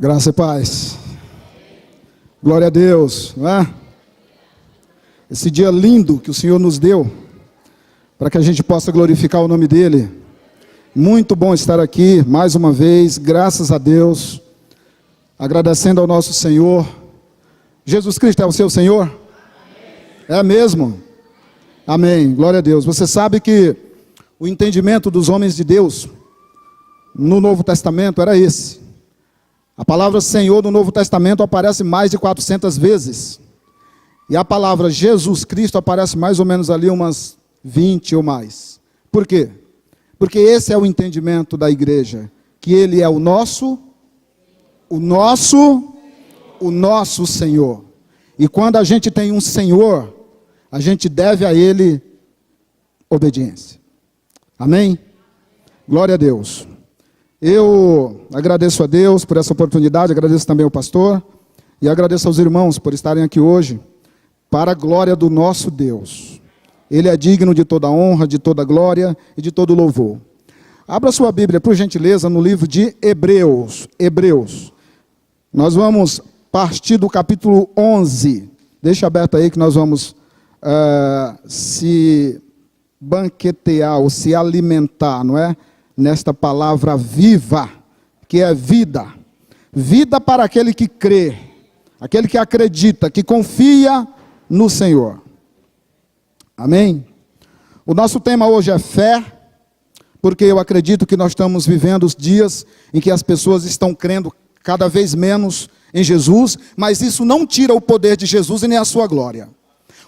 Graça e paz. Glória a Deus, não é? Esse dia lindo que o Senhor nos deu, para que a gente possa glorificar o nome dEle. Muito bom estar aqui, mais uma vez, graças a Deus, agradecendo ao nosso Senhor. Jesus Cristo é o seu Senhor? Amém. É mesmo? Amém, glória a Deus. Você sabe que o entendimento dos homens de Deus, no Novo Testamento, era esse. A palavra Senhor no Novo Testamento aparece mais de 400 vezes. E a palavra Jesus Cristo aparece mais ou menos ali umas 20 ou mais. Por quê? Porque esse é o entendimento da igreja. Que Ele é o nosso Senhor. E quando a gente tem um Senhor, a gente deve a Ele obediência. Amém? Glória a Deus. Eu agradeço a Deus por essa oportunidade, agradeço também ao pastor e agradeço aos irmãos por estarem aqui hoje, para a glória do nosso Deus. Ele é digno de toda honra, de toda glória e de todo louvor. Abra sua Bíblia, por gentileza, no livro de Hebreus. Nós vamos partir do capítulo 11. Deixa aberto aí que nós vamos se banquetear ou se alimentar, não é? Nesta palavra viva, que é vida. Vida para aquele que crê, aquele que acredita, que confia no Senhor. Amém? O nosso tema hoje é fé, porque eu acredito que nós estamos vivendo os dias em que as pessoas estão crendo cada vez menos em Jesus, mas isso não tira o poder de Jesus e nem a sua glória.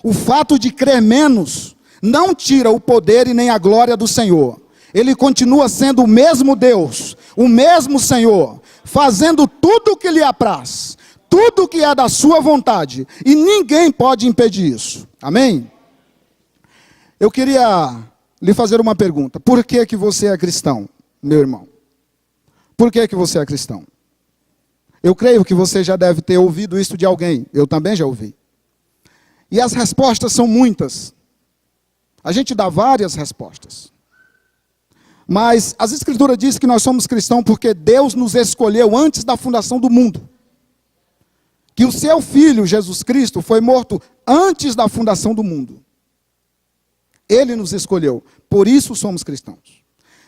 O fato de crer menos não tira o poder e nem a glória do Senhor. Ele continua sendo o mesmo Deus, o mesmo Senhor, fazendo tudo o que lhe apraz, tudo o que é da sua vontade, e ninguém pode impedir isso. Amém? Eu queria lhe fazer uma pergunta. Por que que você é cristão, meu irmão? Por que que você é cristão? Eu creio que você já deve ter ouvido isso de alguém. Eu também já ouvi. E as respostas são muitas. A gente dá várias respostas. Mas as Escrituras dizem que nós somos cristãos porque Deus nos escolheu antes da fundação do mundo. Que o seu Filho, Jesus Cristo, foi morto antes da fundação do mundo. Ele nos escolheu, por isso somos cristãos.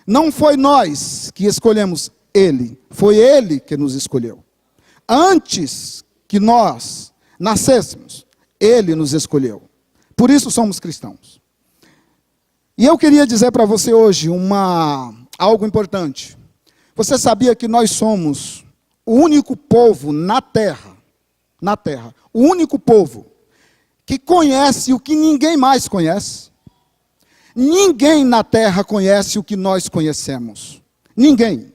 Não foi nós que escolhemos Ele, foi Ele que nos escolheu. Antes que nós nascêssemos, Ele nos escolheu. Por isso somos cristãos. E eu queria dizer para você hoje algo importante. Você sabia que nós somos o único povo na terra, o único povo que conhece o que ninguém mais conhece? Ninguém na terra conhece o que nós conhecemos. Ninguém.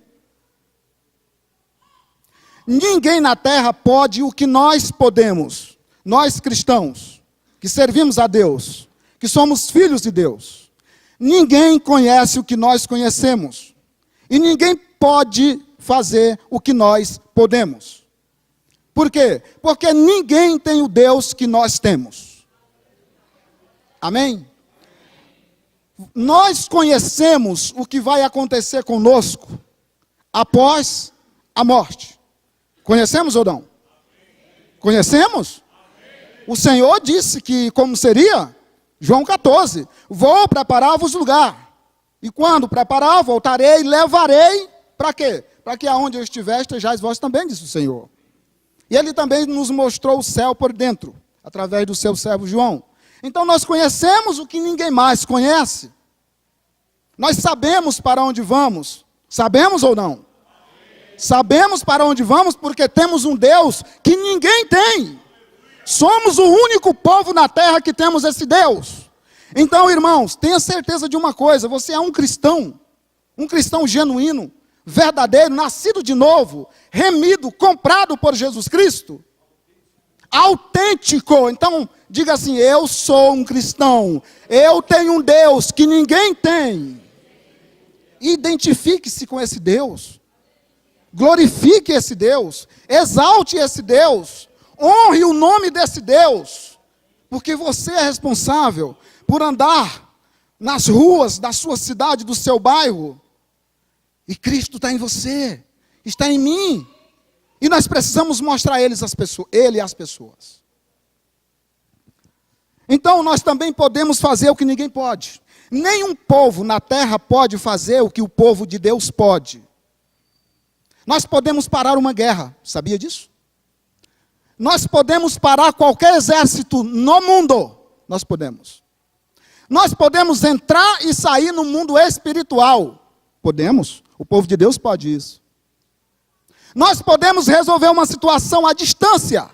Ninguém na terra pode o que nós podemos. Nós cristãos, que servimos a Deus, que somos filhos de Deus. Ninguém conhece o que nós conhecemos. E ninguém pode fazer o que nós podemos. Por quê? Porque ninguém tem o Deus que nós temos. Amém? Nós conhecemos o que vai acontecer conosco após a morte. Conhecemos ou não? Conhecemos? O Senhor disse que como seria? João 14, vou preparar-vos lugar. E quando preparar, voltarei e levarei, para quê? Para que aonde eu estiver, estejais vós também, disse o Senhor. E Ele também nos mostrou o céu por dentro, através do seu servo João. Então nós conhecemos o que ninguém mais conhece. Nós sabemos para onde vamos. Sabemos ou não? Sabemos para onde vamos porque temos um Deus que ninguém tem. Somos o único povo na terra que temos esse Deus. Então, irmãos, tenha certeza de uma coisa. Você é um cristão genuíno, verdadeiro, nascido de novo, remido, comprado por Jesus Cristo. Autêntico. Então, diga assim, eu sou um cristão. Eu tenho um Deus que ninguém tem. Identifique-se com esse Deus. Glorifique esse Deus. Exalte esse Deus. Honre o nome desse Deus, porque você é responsável por andar nas ruas da sua cidade, do seu bairro, e Cristo está em você, está em mim. E nós precisamos mostrar a ele e as pessoas. Então nós também podemos fazer o que ninguém pode. Nenhum povo na terra pode fazer o que o povo de Deus pode. Nós podemos parar uma guerra, sabia disso? Nós podemos parar qualquer exército no mundo. Nós podemos. Nós podemos entrar e sair no mundo espiritual. Podemos. O povo de Deus pode isso. Nós podemos resolver uma situação à distância.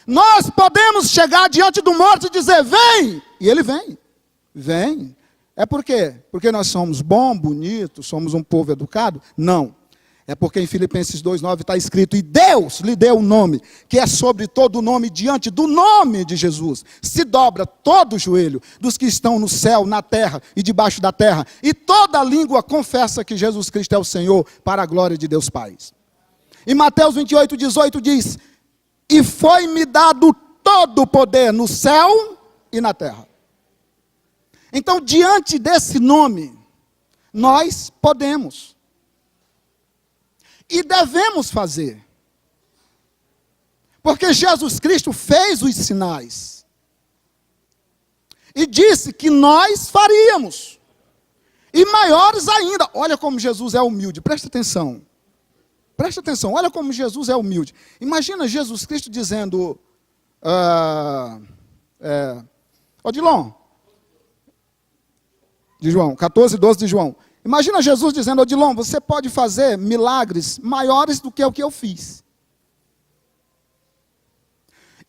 Nós podemos chegar diante do morto e dizer, vem! E ele vem. Vem. É por quê? Porque nós somos bons, bonitos, somos um povo educado? Não. É porque em Filipenses 2,9 está escrito, e Deus lhe deu um nome, que é sobre todo nome, diante do nome de Jesus. Se dobra todo o joelho dos que estão no céu, na terra e debaixo da terra. E toda língua confessa que Jesus Cristo é o Senhor, para a glória de Deus Pai. E Mateus 28,18 diz, e foi-me dado todo o poder no céu e na terra. Então, diante desse nome, nós podemos. E devemos fazer. Porque Jesus Cristo fez os sinais. E disse que nós faríamos. E maiores ainda. Olha como Jesus é humilde. Presta atenção. Presta atenção. Olha como Jesus é humilde. Imagina Jesus Cristo dizendo... Odilon. De João. 14:12 de João. Imagina Jesus dizendo, Odilon, você pode fazer milagres maiores do que o que eu fiz.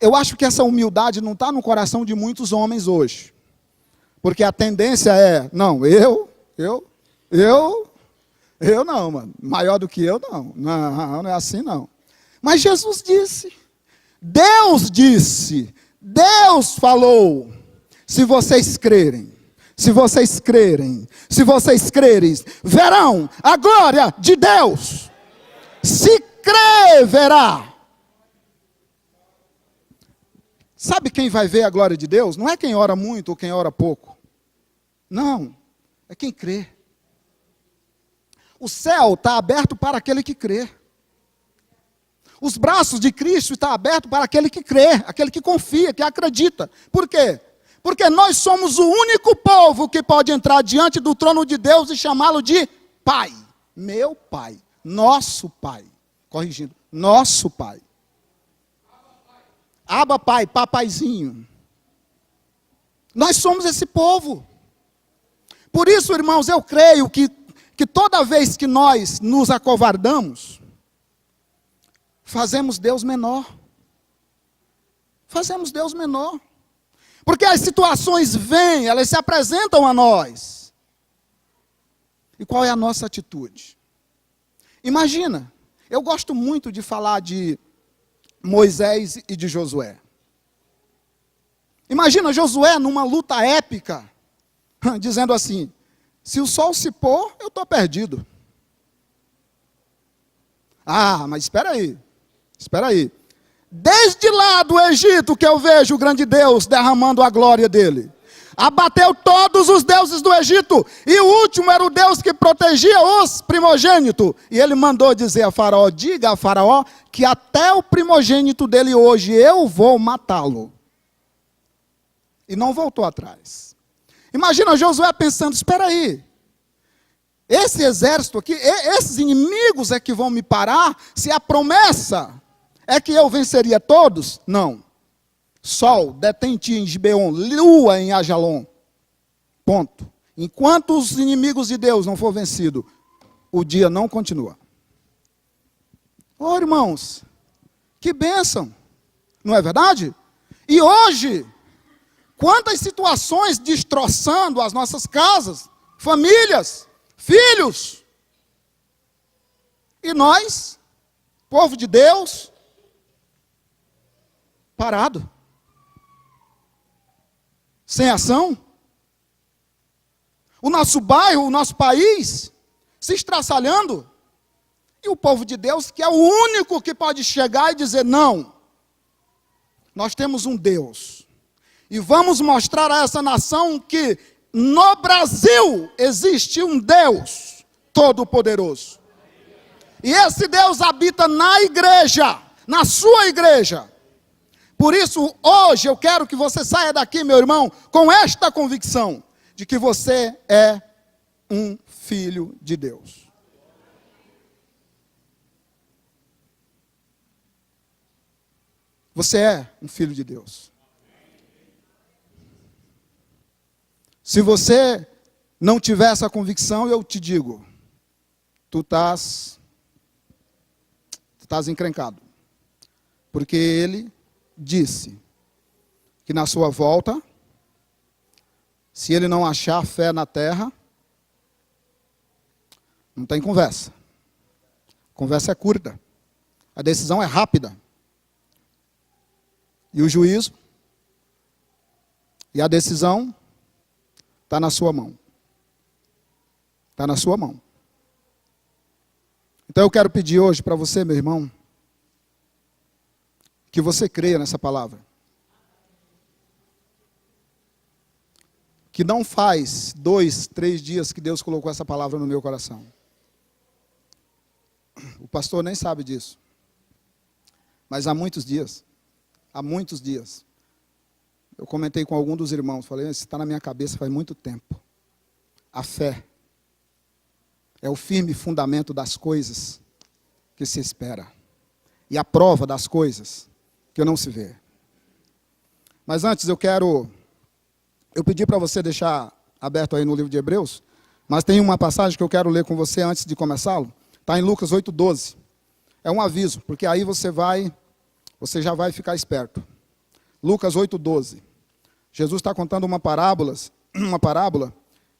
Eu acho que essa humildade não está no coração de muitos homens hoje. Porque a tendência é, não, eu não, mano. Maior do que eu, não. Não é assim, não. Mas Jesus disse, Deus falou, se vocês crerem, se vocês crerem, verão a glória de Deus. Se crer, verá. Sabe quem vai ver a glória de Deus? Não é quem ora muito ou quem ora pouco. Não, é quem crê. O céu está aberto para aquele que crê. Os braços de Cristo estão abertos para aquele que crê, aquele que confia, que acredita. Por quê? Porque nós somos o único povo que pode entrar diante do trono de Deus e chamá-lo de Pai. Meu Pai. Nosso Pai. Corrigindo. Nosso Pai. Abba Pai, papaizinho. Nós somos esse povo. Por isso, irmãos, eu creio que toda vez que nós nos acovardamos, fazemos Deus menor. Fazemos Deus menor. Porque as situações vêm, elas se apresentam a nós. E qual é a nossa atitude? Imagina, eu gosto muito de falar de Moisés e de Josué. Imagina Josué numa luta épica, dizendo assim, se o sol se pôr, eu estou perdido. Ah, mas espera aí. Desde lá do Egito que eu vejo o grande Deus derramando a glória dele. Abateu todos os deuses do Egito. E o último era o Deus que protegia os primogênitos. E ele mandou dizer a Faraó, diga a Faraó que até o primogênito dele hoje eu vou matá-lo. E não voltou atrás. Imagina Josué pensando, espera aí. Esse exército aqui, esses inimigos é que vão me parar se a promessa... é que eu venceria todos? Não. Sol, detém-te em Gibeon, lua em Ajalon. Ponto. Enquanto os inimigos de Deus não for vencidos, o dia não continua. Oh, irmãos, que bênção. Não é verdade? E hoje, quantas situações destroçando as nossas casas, famílias, filhos. E nós, povo de Deus, parado. Sem ação. O nosso bairro, o nosso país, se estraçalhando. E o povo de Deus, que é o único que pode chegar e dizer, não. Nós temos um Deus. E vamos mostrar a essa nação que no Brasil existe um Deus todo-poderoso. E esse Deus habita na igreja, na sua igreja. Por isso, hoje eu quero que você saia daqui, meu irmão, com esta convicção de que você é um filho de Deus. Você é um filho de Deus. Se você não tiver essa convicção, eu te digo, tu estás encrencado. Porque ele disse que na sua volta, se ele não achar fé na terra, não tem conversa. A conversa é curta. A decisão é rápida. E o juízo e a decisão está na sua mão. Está na sua mão. Então eu quero pedir hoje para você, meu irmão, que você creia nessa palavra. Que não faz 2, 3 dias que Deus colocou essa palavra no meu coração. O pastor nem sabe disso. Mas há muitos dias, eu comentei com algum dos irmãos, falei, isso está na minha cabeça faz muito tempo. A fé é o firme fundamento das coisas que se espera. E a prova das coisas que não se vê. Mas antes eu pedi para você deixar aberto aí no livro de Hebreus, mas tem uma passagem que eu quero ler com você antes de começá-lo. Está em Lucas 8:12. É um aviso, porque aí você já vai ficar esperto. Lucas 8:12. Jesus está contando uma parábola,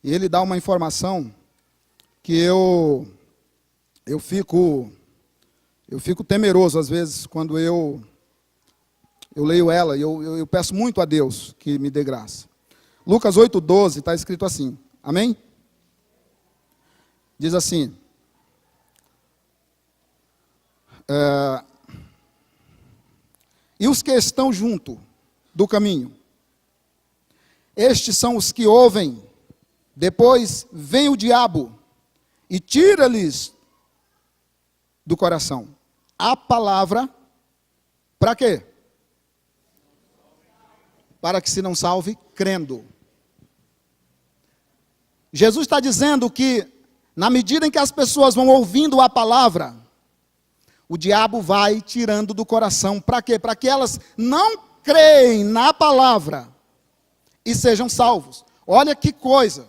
e ele dá uma informação que eu fico temeroso às vezes quando eu leio ela, e eu peço muito a Deus que me dê graça. Lucas 8:12 está escrito assim, amém? Diz assim, e os que estão junto do caminho, estes são os que ouvem, depois vem o diabo e tira-lhes do coração a palavra, para quê? Para que se não salve crendo. Jesus está dizendo que, na medida em que as pessoas vão ouvindo a palavra, o diabo vai tirando do coração. Para quê? Para que elas não creem na palavra e sejam salvos. Olha que coisa.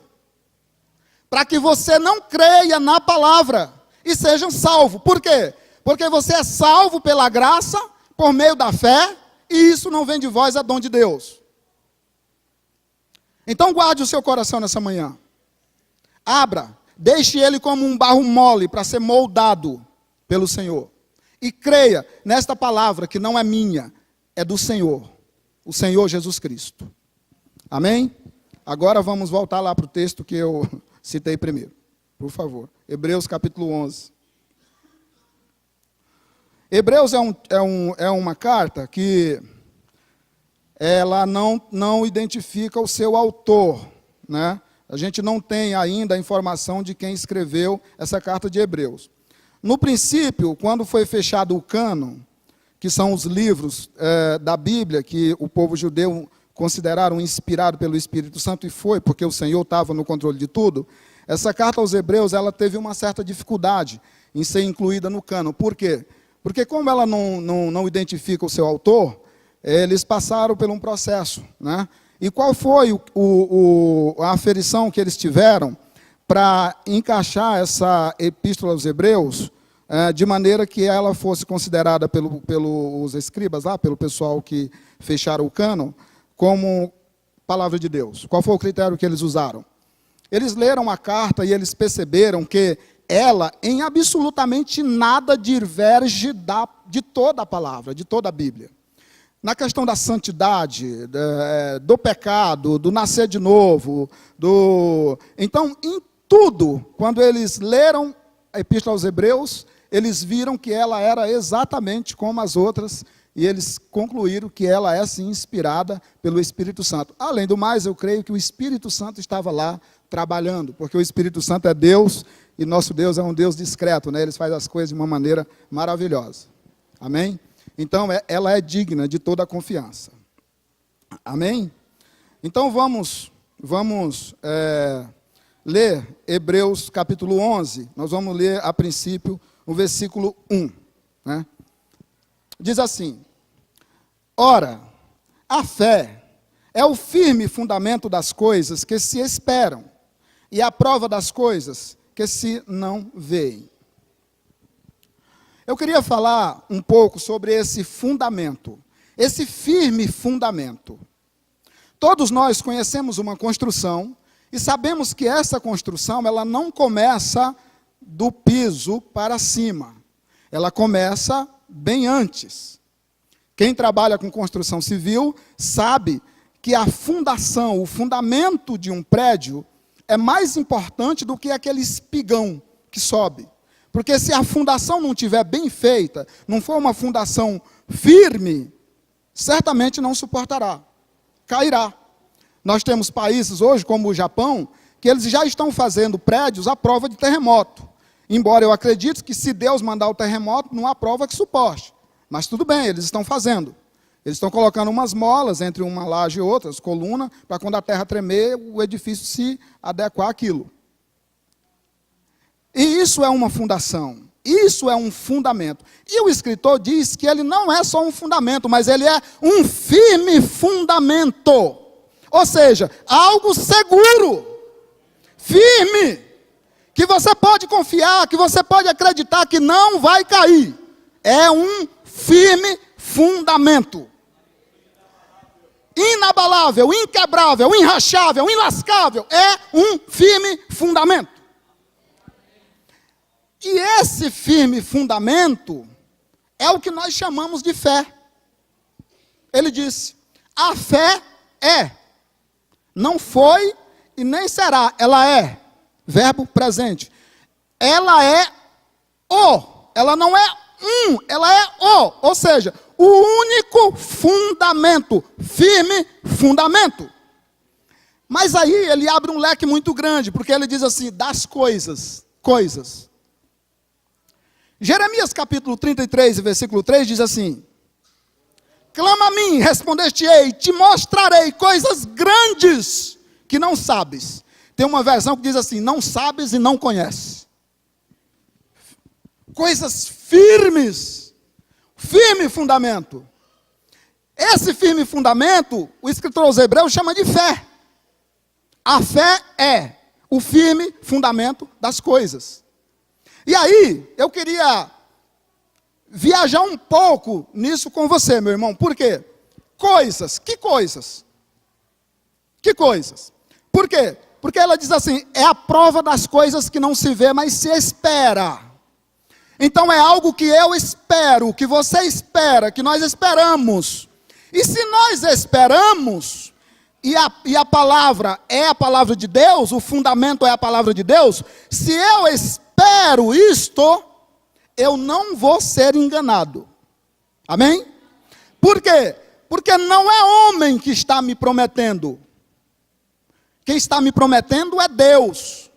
Para que você não creia na palavra e sejam salvos. Por quê? Porque você é salvo pela graça, por meio da fé, e isso não vem de vós, é dom de Deus. Então guarde o seu coração nessa manhã. Abra, deixe ele como um barro mole para ser moldado pelo Senhor. E creia nesta palavra que não é minha, é do Senhor, o Senhor Jesus Cristo. Amém? Agora vamos voltar lá para o texto que eu citei primeiro. Por favor. Hebreus capítulo 11. Hebreus é uma carta que ela não identifica o seu autor, né? A gente não tem ainda a informação de quem escreveu essa carta de Hebreus. No princípio, quando foi fechado o cânon, que são os livros da Bíblia, que o povo judeu consideraram inspirado pelo Espírito Santo, e foi, porque o Senhor estava no controle de tudo, essa carta aos Hebreus, ela teve uma certa dificuldade em ser incluída no cânon. Por quê? Porque como ela não identifica o seu autor, eles passaram por um processo, né? E qual foi a aferição que eles tiveram para encaixar essa epístola aos Hebreus de maneira que ela fosse considerada pelos escribas lá, pelo pessoal que fecharam o cânon, como palavra de Deus? Qual foi o critério que eles usaram? Eles leram a carta e eles perceberam que ela, em absolutamente nada, diverge de toda a palavra, de toda a Bíblia. Na questão da santidade, do pecado, do nascer de novo, então, em tudo, quando eles leram a Epístola aos Hebreus, eles viram que ela era exatamente como as outras e eles concluíram que ela é sim inspirada pelo Espírito Santo. Além do mais, eu creio que o Espírito Santo estava lá trabalhando, porque o Espírito Santo é Deus, e nosso Deus é um Deus discreto, né? Ele faz as coisas de uma maneira maravilhosa. Amém? Então, ela é digna de toda a confiança. Amém? Então, vamos ler Hebreus capítulo 11. Nós vamos ler, a princípio, o versículo 1. Né? Diz assim: ora, a fé é o firme fundamento das coisas que se esperam, e a prova das coisas que se não veem. Eu queria falar um pouco sobre esse fundamento, esse firme fundamento. Todos nós conhecemos uma construção e sabemos que essa construção, ela não começa do piso para cima. Ela começa bem antes. Quem trabalha com construção civil sabe que a fundação, o fundamento de um prédio é mais importante do que aquele espigão que sobe. Porque se a fundação não estiver bem feita, não for uma fundação firme, certamente não suportará, cairá. Nós temos países hoje, como o Japão, que eles já estão fazendo prédios à prova de terremoto. Embora eu acredite que se Deus mandar o terremoto, não há prova que suporte. Mas tudo bem, eles estão fazendo. Eles estão colocando umas molas entre uma laje e outra, as colunas, para quando a terra tremer, o edifício se adequar àquilo. E isso é uma fundação, isso é um fundamento. E o escritor diz que ele não é só um fundamento, mas ele é um firme fundamento. Ou seja, algo seguro, firme, que você pode confiar, que você pode acreditar que não vai cair. É um firme fundamento. Inabalável, inquebrável, irrachável, inlascável. É um firme fundamento. E esse firme fundamento é o que nós chamamos de fé. Ele disse: a fé é, não foi e nem será, ela é, verbo presente. Ela é o, ela não é um, ela é o, ou seja, o único fundamento, firme fundamento. Mas aí ele abre um leque muito grande, porque ele diz assim, das coisas. Jeremias capítulo 33, versículo 3 diz assim: clama a mim, respondeste-ei, te mostrarei coisas grandes que não sabes. Tem uma versão que diz assim, não sabes e não conheces. Coisas firmes, firme fundamento. Esse firme fundamento, o escritor aos Hebreus chama de fé. A fé é o firme fundamento das coisas. E aí, eu queria viajar um pouco nisso com você, meu irmão. Por quê? Coisas, que coisas? Que coisas? Por quê? Porque ela diz assim, é a prova das coisas que não se vê, mas se espera. Então é algo que eu espero, que você espera, que nós esperamos. E se nós esperamos, e a palavra é a palavra de Deus, o fundamento é a palavra de Deus, se eu espero isto, eu não vou ser enganado. Amém? Por quê? Porque não é homem que está me prometendo. Quem está me prometendo é Deus.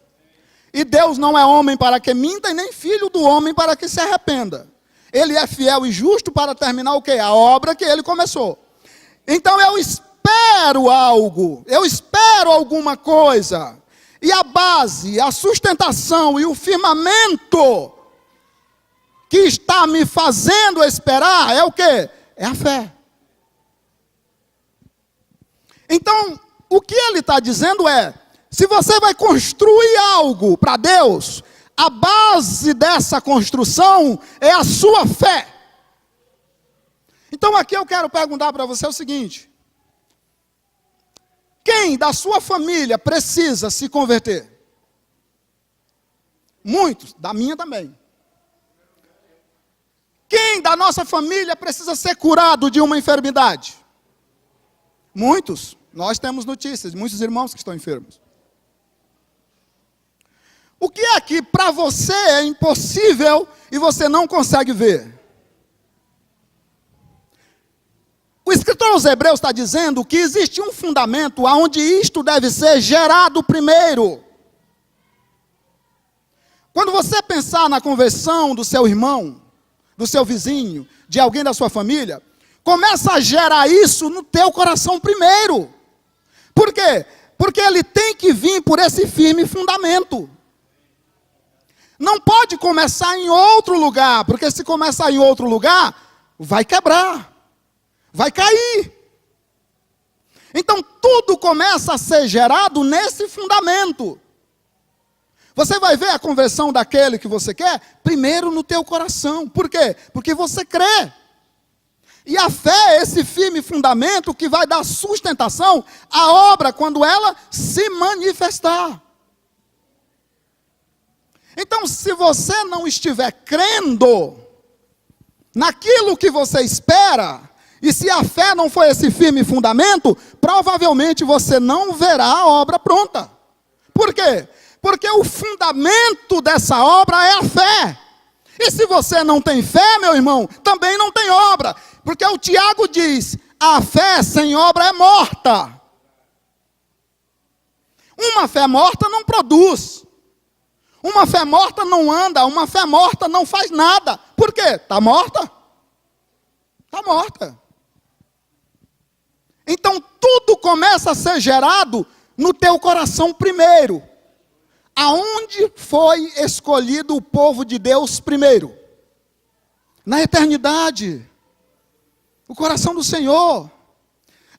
E Deus não é homem para que minta, e nem filho do homem para que se arrependa. Ele é fiel e justo para terminar o quê? A obra que ele começou. Então eu espero algo, eu espero alguma coisa. E a base, a sustentação e o firmamento que está me fazendo esperar é o quê? É a fé. Então, o que ele está dizendo é, se você vai construir algo para Deus, a base dessa construção é a sua fé. Então aqui eu quero perguntar para você o seguinte: quem da sua família precisa se converter? Muitos, da minha também. Quem da nossa família precisa ser curado de uma enfermidade? Muitos. Nós temos notícias de muitos irmãos que estão enfermos. O que é que para você é impossível e você não consegue ver? Então os Hebreus está dizendo que existe um fundamento onde isto deve ser gerado primeiro. Quando você pensar na conversão do seu irmão, do seu vizinho, de alguém da sua família, começa a gerar isso no teu coração primeiro. Por quê? Porque ele tem que vir por esse firme fundamento. Não pode começar em outro lugar, porque se começar em outro lugar, vai quebrar, vai cair. Então tudo começa a ser gerado nesse fundamento. Você vai ver a conversão daquele que você quer, primeiro no teu coração. Por quê? Porque você crê. E a fé é esse firme fundamento que vai dar sustentação à obra quando ela se manifestar. Então, se você não estiver crendo naquilo que você espera, e se a fé não for esse firme fundamento, provavelmente você não verá a obra pronta. Por quê? Porque o fundamento dessa obra é a fé. E se você não tem fé, meu irmão, também não tem obra. Porque o Tiago diz, a fé sem obra é morta. Uma fé morta não produz. Uma fé morta não anda, uma fé morta não faz nada. Por quê? Está morta? Está morta. Então tudo começa a ser gerado no teu coração primeiro. Aonde foi escolhido o povo de Deus primeiro? Na eternidade. O coração do Senhor.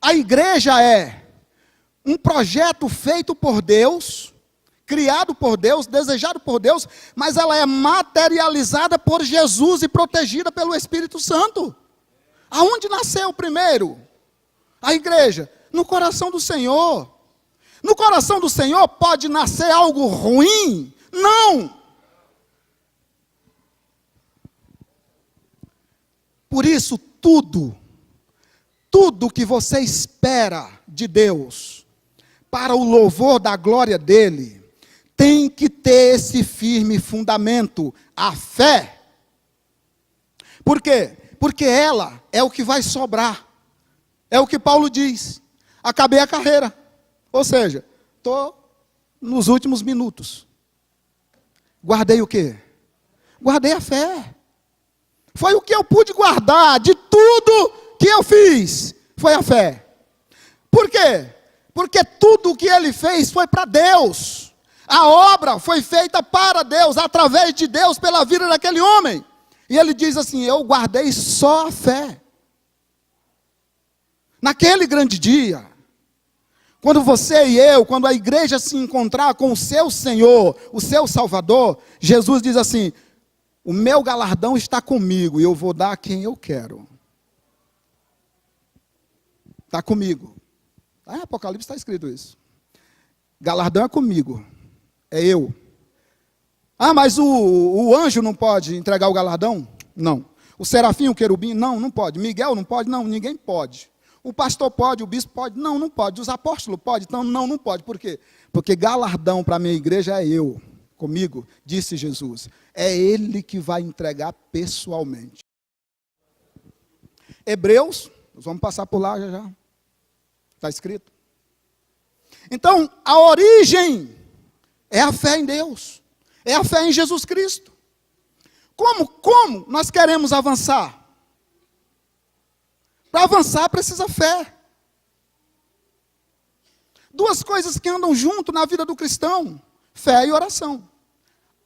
A igreja é um projeto feito por Deus, criado por Deus, desejado por Deus, mas ela é materializada por Jesus e protegida pelo Espírito Santo. Aonde nasceu primeiro? A igreja? No coração do Senhor. No coração do Senhor pode nascer algo ruim? Não! Por isso, tudo que você espera de Deus, para o louvor da glória dEle, tem que ter esse firme fundamento, a fé. Por quê? Porque ela é o que vai sobrar. É o que Paulo diz. Acabei a carreira. Ou seja, estou nos últimos minutos. Guardei o quê? Guardei a fé. Foi o que eu pude guardar de tudo que eu fiz. Foi a fé. Por quê? Porque tudo o que ele fez foi para Deus. A obra foi feita para Deus, através de Deus, pela vida daquele homem. E ele diz assim, eu guardei só a fé. Naquele grande dia, quando você e eu, quando a igreja se encontrar com o seu Senhor, o seu Salvador, Jesus diz assim, o meu galardão está comigo e eu vou dar a quem eu quero. Está comigo. Em Apocalipse está escrito isso. Galardão é comigo. É eu. Ah, mas o anjo não pode entregar o galardão? Não. O serafim, o querubim? Não, não pode. Miguel não pode? Não, ninguém pode. O pastor pode, o bispo pode? Não, não pode. Os apóstolos podem? Então, não, não pode. Por quê? Porque galardão para a minha igreja é eu, comigo, disse Jesus. É Ele que vai entregar pessoalmente. Hebreus, nós vamos passar por lá já. Está escrito. Então, a origem é a fé em Deus. É a fé em Jesus Cristo. Como nós queremos avançar? Para avançar precisa fé. Duas coisas que andam junto na vida do cristão: fé e oração.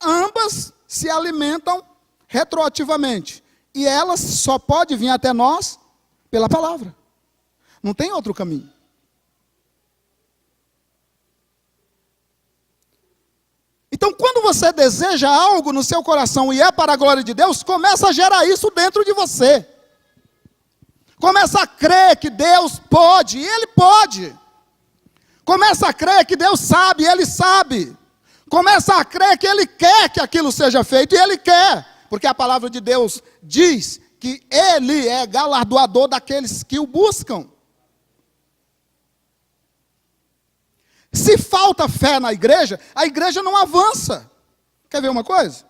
Ambas se alimentam retroativamente. E elas só podem vir até nós pela palavra. Não tem outro caminho. Então, quando você deseja algo no seu coração e é para a glória de Deus, começa a gerar isso dentro de você. Começa a crer que Deus pode, e Ele pode. Começa a crer que Deus sabe, e Ele sabe. Começa a crer que Ele quer que aquilo seja feito, e Ele quer. Porque a palavra de Deus diz que Ele é galardoador daqueles que o buscam. Se falta fé na igreja, a igreja não avança. Quer ver uma coisa?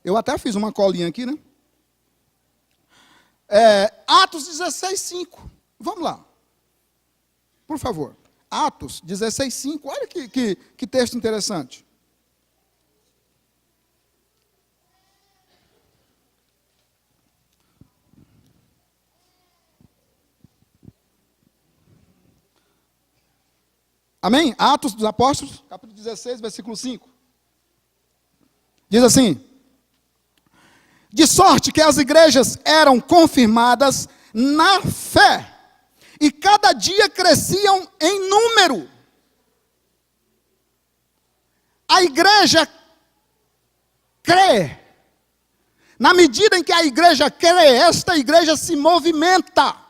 Eu até fiz uma colinha aqui, né? Atos 16:5. Vamos lá. Por favor. Atos 16:5. Olha que texto interessante. Amém? Atos dos Apóstolos, capítulo 16, versículo 5. Diz assim: de sorte que as igrejas eram confirmadas na fé, e cada dia cresciam em número. A igreja crê. Na medida em que a igreja crê, esta igreja se movimenta.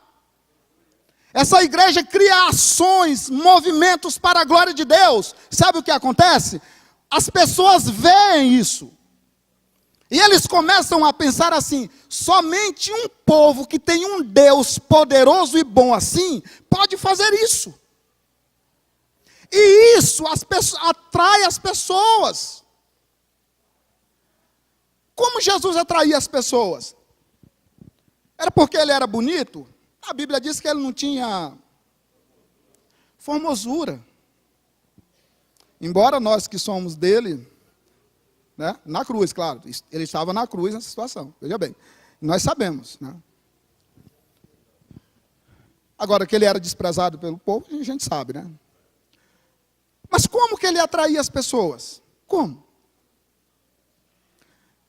Essa igreja cria ações, movimentos para a glória de Deus. Sabe o que acontece? As pessoas veem isso. E eles começam a pensar assim: somente um povo que tem um Deus poderoso e bom assim, pode fazer isso. E isso atrai as pessoas. Como Jesus atraía as pessoas? Era porque ele era bonito? A Bíblia diz que ele não tinha formosura. Embora nós que somos dele, né, na cruz, claro, ele estava na cruz nessa situação, veja bem, nós sabemos, né? Agora que ele era desprezado pelo povo, a gente sabe, né? Mas como que ele atraía as pessoas? Como?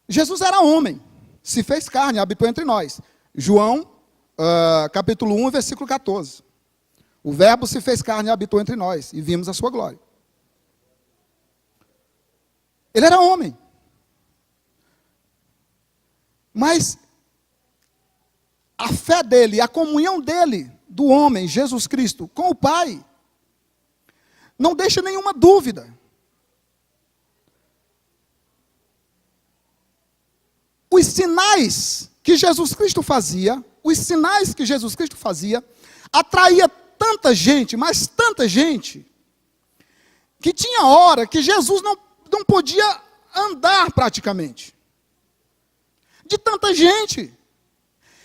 Jesus era homem, se fez carne, habitou entre nós. João, capítulo 1, versículo 14. O verbo se fez carne e habitou entre nós, e vimos a sua glória. Ele era homem. Mas a fé dele, a comunhão dele, do homem, Jesus Cristo, com o Pai, não deixa nenhuma dúvida. Os sinais que Jesus Cristo fazia, atraía tanta gente, mas tanta gente, que tinha hora que Jesus não podia andar praticamente. De tanta gente.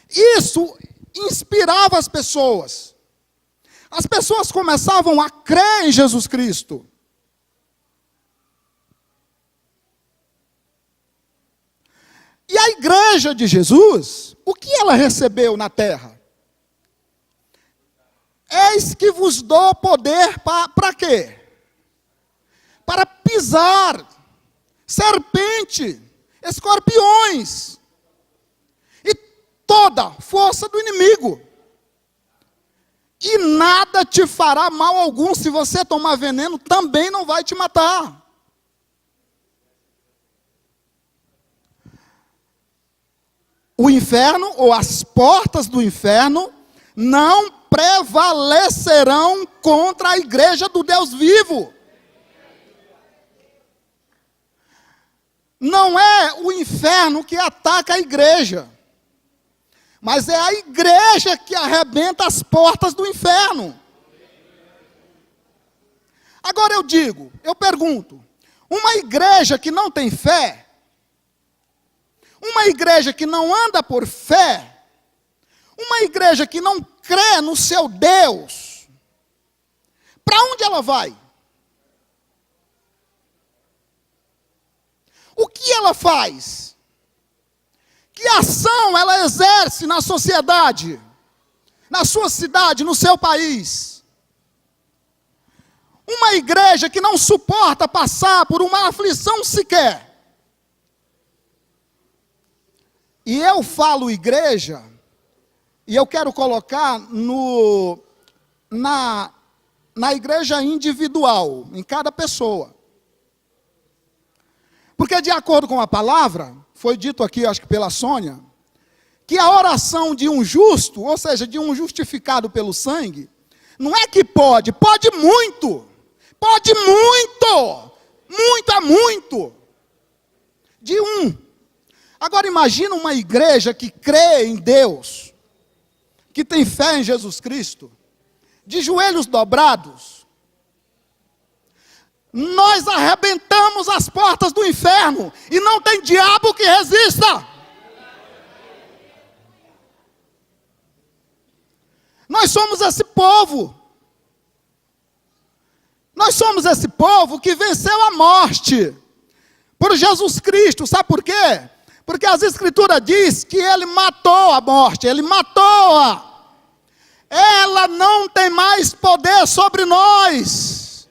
Isso inspirava as pessoas. As pessoas começavam a crer em Jesus Cristo. E a igreja de Jesus, o que ela recebeu na terra? Eis que vos dou poder para quê? Para pisar serpente, escorpiões e toda força do inimigo. E nada te fará mal algum. Se você tomar veneno, também não vai te matar. O inferno, ou as portas do inferno, não prevalecerão contra a igreja do Deus vivo. Não é o inferno que ataca a igreja, mas é a igreja que arrebenta as portas do inferno. Agora eu pergunto, uma igreja que não tem fé, uma igreja que não anda por fé, uma igreja que não crê no seu Deus, para onde ela vai? O que ela faz? Que ação ela exerce na sociedade, na sua cidade, no seu país? Uma igreja que não suporta passar por uma aflição sequer. E eu falo igreja, e eu quero colocar na igreja individual, em cada pessoa. Porque de acordo com a palavra, foi dito aqui, acho que pela Sônia, que a oração de um justo, ou seja, de um justificado pelo sangue, não é que pode muito, muito é muito, de um. Agora imagina uma igreja que crê em Deus, que tem fé em Jesus Cristo, de joelhos dobrados. Nós arrebentamos as portas do inferno e não tem diabo que resista. Nós somos esse povo. Nós somos esse povo que venceu a morte por Jesus Cristo. Sabe por quê? Porque as Escrituras diz que Ele matou a morte, Ele matou-a. Ela não tem mais poder sobre nós.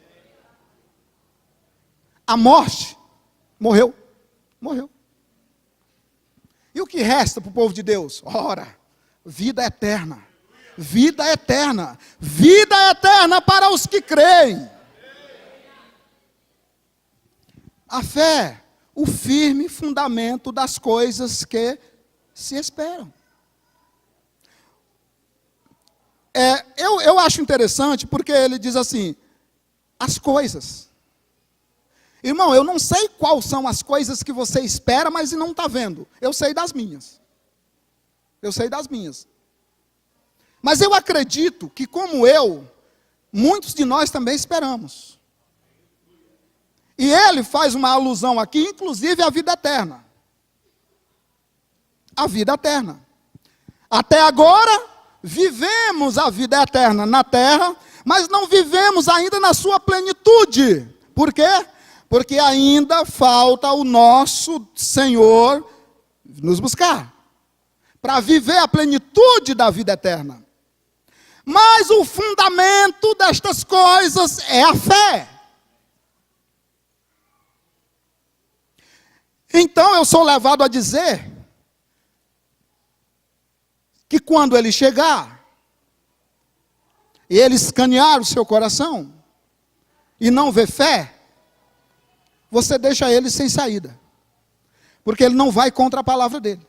A morte morreu. E o que resta para o povo de Deus? Ora, vida eterna. Vida eterna. Vida eterna para os que creem. A fé, o firme fundamento das coisas que se esperam. Eu acho interessante porque ele diz assim, as coisas. Irmão, eu não sei quais são as coisas que você espera, mas não está vendo. Eu sei das minhas. Mas eu acredito que, como eu, muitos de nós também esperamos. E ele faz uma alusão aqui, inclusive, à vida eterna. A vida eterna. Até agora, vivemos a vida eterna na terra, mas não vivemos ainda na sua plenitude. Por quê? Porque ainda falta o nosso Senhor nos buscar, para viver a plenitude da vida eterna. Mas o fundamento destas coisas é a fé. Então eu sou levado a dizer que quando ele chegar, e ele escanear o seu coração, e não ver fé, você deixa ele sem saída. Porque ele não vai contra a palavra dele.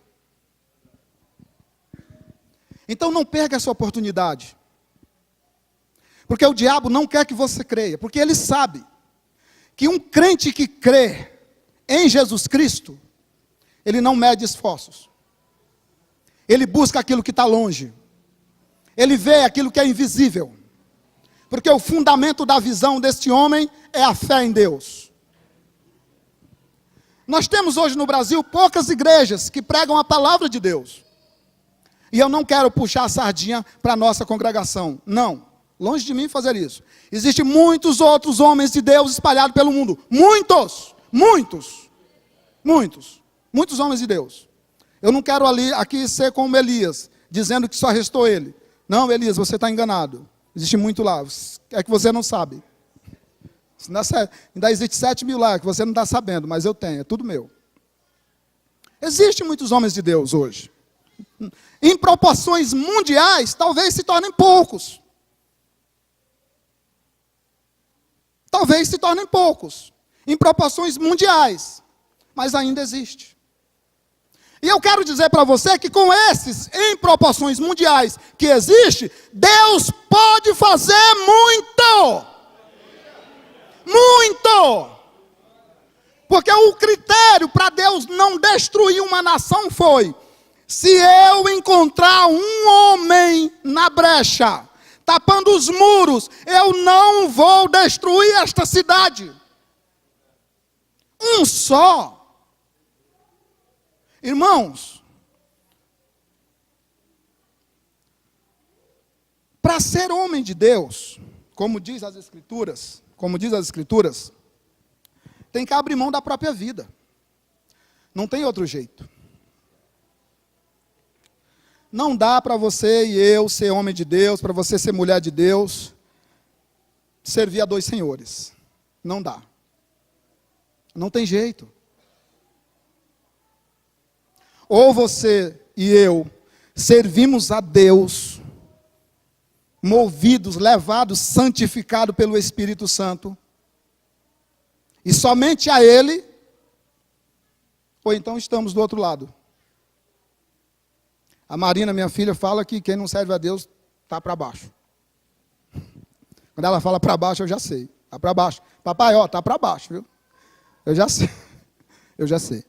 Então não perca essa oportunidade. Porque o diabo não quer que você creia. Porque ele sabe que um crente que crê em Jesus Cristo, ele não mede esforços. Ele busca aquilo que está longe. Ele vê aquilo que é invisível. Porque o fundamento da visão deste homem é a fé em Deus. Nós temos hoje no Brasil poucas igrejas que pregam a palavra de Deus. E eu não quero puxar a sardinha para a nossa congregação. Não, longe de mim fazer isso. Existem muitos outros homens de Deus espalhados pelo mundo. Muitos homens de Deus. Eu não quero aqui ser como Elias, dizendo que só restou ele. Não, Elias, você está enganado. Existe muito lá, é que você não sabe. Ainda existe 7 mil lá, que você não está sabendo, mas eu tenho, é tudo meu. Existem muitos homens de Deus hoje. Em proporções mundiais, talvez se tornem poucos. Em proporções mundiais. Mas ainda existe. E eu quero dizer para você que com esses, em proporções mundiais, que existe, Deus pode fazer muito. Porque o critério para Deus não destruir uma nação foi: se eu encontrar um homem na brecha, tapando os muros, eu não vou destruir esta cidade. Um só. Irmãos, para ser homem de Deus, como diz as Escrituras, tem que abrir mão da própria vida. Não tem outro jeito. Não dá para você e eu ser homem de Deus, para você ser mulher de Deus, servir a dois senhores. Não dá. Não tem jeito. Ou você e eu servimos a Deus, movidos, levados, santificados pelo Espírito Santo, e somente a Ele, ou então estamos do outro lado. A Marina, minha filha, fala que quem não serve a Deus está para baixo. Quando ela fala para baixo, eu já sei. Está para baixo. Papai, está para baixo, viu? Eu já sei.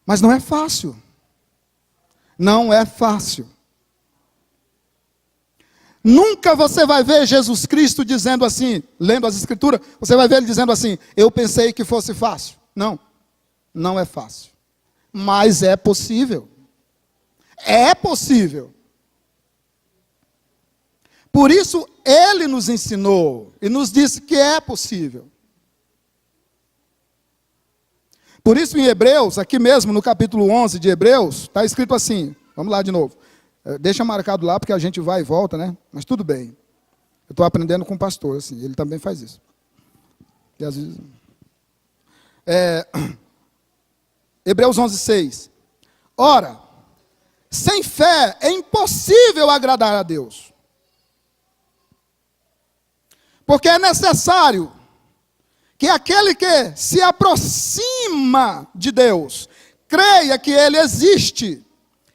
Mas não é fácil. Não é fácil. Nunca você vai ver Jesus Cristo dizendo assim, lendo as Escrituras, você vai ver ele dizendo assim: eu pensei que fosse fácil. Não, não é fácil. Mas é possível. É possível. Por isso, ele nos ensinou e nos disse que é possível. Por isso, em Hebreus, aqui mesmo no capítulo 11 de Hebreus, está escrito assim, vamos lá de novo. Deixa marcado lá, porque a gente vai e volta, né? Mas tudo bem. Eu estou aprendendo com o pastor, assim, ele também faz isso. E às vezes... Hebreus 11, 6. Ora, sem fé é impossível agradar a Deus. Porque é necessário que aquele que se aproxima de Deus, creia que Ele existe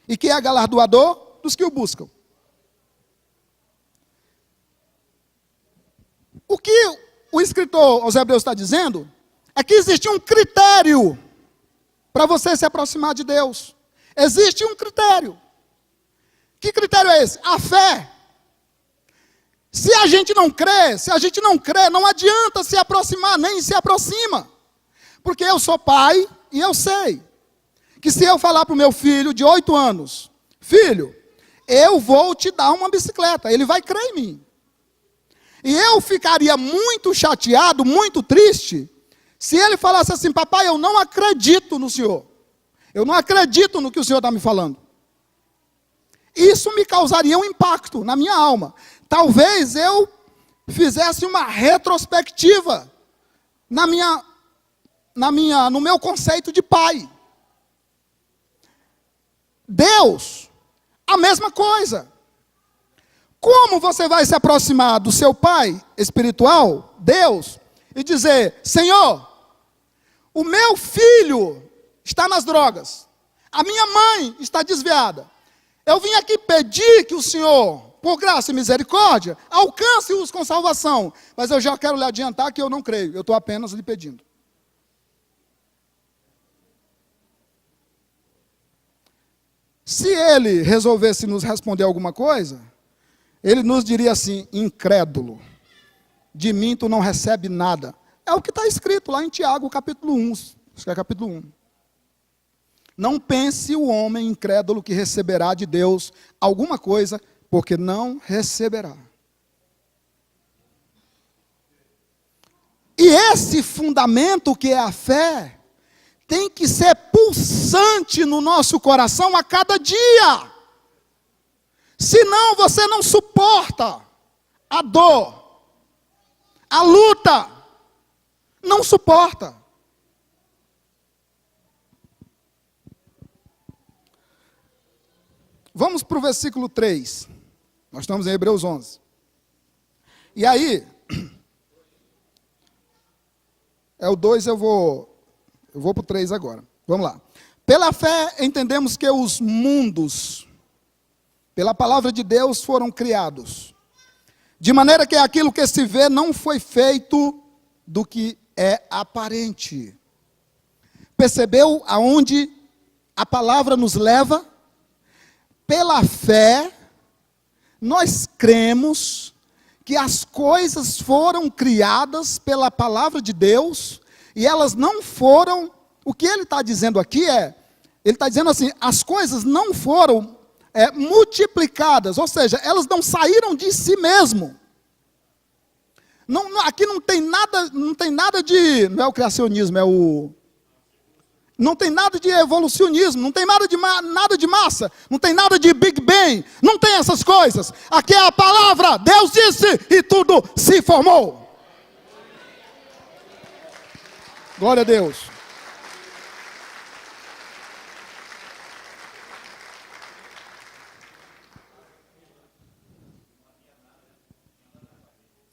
e que é galardoador dos que o buscam. O que o escritor aos Hebreus está dizendo é que existe um critério para você se aproximar de Deus. Existe um critério. Que critério é esse? A fé. Se a gente não crê, não adianta se aproximar, nem se aproxima. Porque eu sou pai e eu sei que se eu falar para o meu filho de 8 anos, filho, eu vou te dar uma bicicleta, ele vai crer em mim. E eu ficaria muito chateado, muito triste, se ele falasse assim, papai, eu não acredito no senhor. Eu não acredito no que o senhor está me falando. Isso me causaria um impacto na minha alma. Talvez eu fizesse uma retrospectiva no meu conceito de pai. Deus, a mesma coisa. Como você vai se aproximar do seu pai espiritual, Deus, e dizer, Senhor, o meu filho está nas drogas, a minha mãe está desviada. Eu vim aqui pedir que o Senhor, por graça e misericórdia, alcance-os com salvação. Mas eu já quero lhe adiantar que eu não creio, eu estou apenas lhe pedindo. Se ele resolvesse nos responder alguma coisa, ele nos diria assim, incrédulo, de mim tu não recebe nada. É o que está escrito lá em Tiago, capítulo 1, acho que é capítulo 1. Não pense o homem incrédulo que receberá de Deus alguma coisa, porque não receberá. E esse fundamento que é a fé, tem que ser pulsante no nosso coração a cada dia. Senão você não suporta a dor, a luta, não suporta. Vamos para o versículo 3. Nós estamos em Hebreus 11. E aí, é o 2, eu vou para o 3 agora. Vamos lá. Pela fé entendemos que os mundos, pela palavra de Deus, foram criados. De maneira que aquilo que se vê não foi feito do que é aparente. Percebeu aonde a palavra nos leva? Pela fé, nós cremos que as coisas foram criadas pela palavra de Deus, e elas não foram, o que ele está dizendo aqui ele está dizendo assim, as coisas não foram multiplicadas, ou seja, elas não saíram de si mesmo. Aqui não tem nada de, não é o criacionismo, não tem nada de evolucionismo, não tem nada de massa, não tem nada de Big Bang, não tem essas coisas. Aqui é a palavra, Deus disse e tudo se formou. Glória a Deus.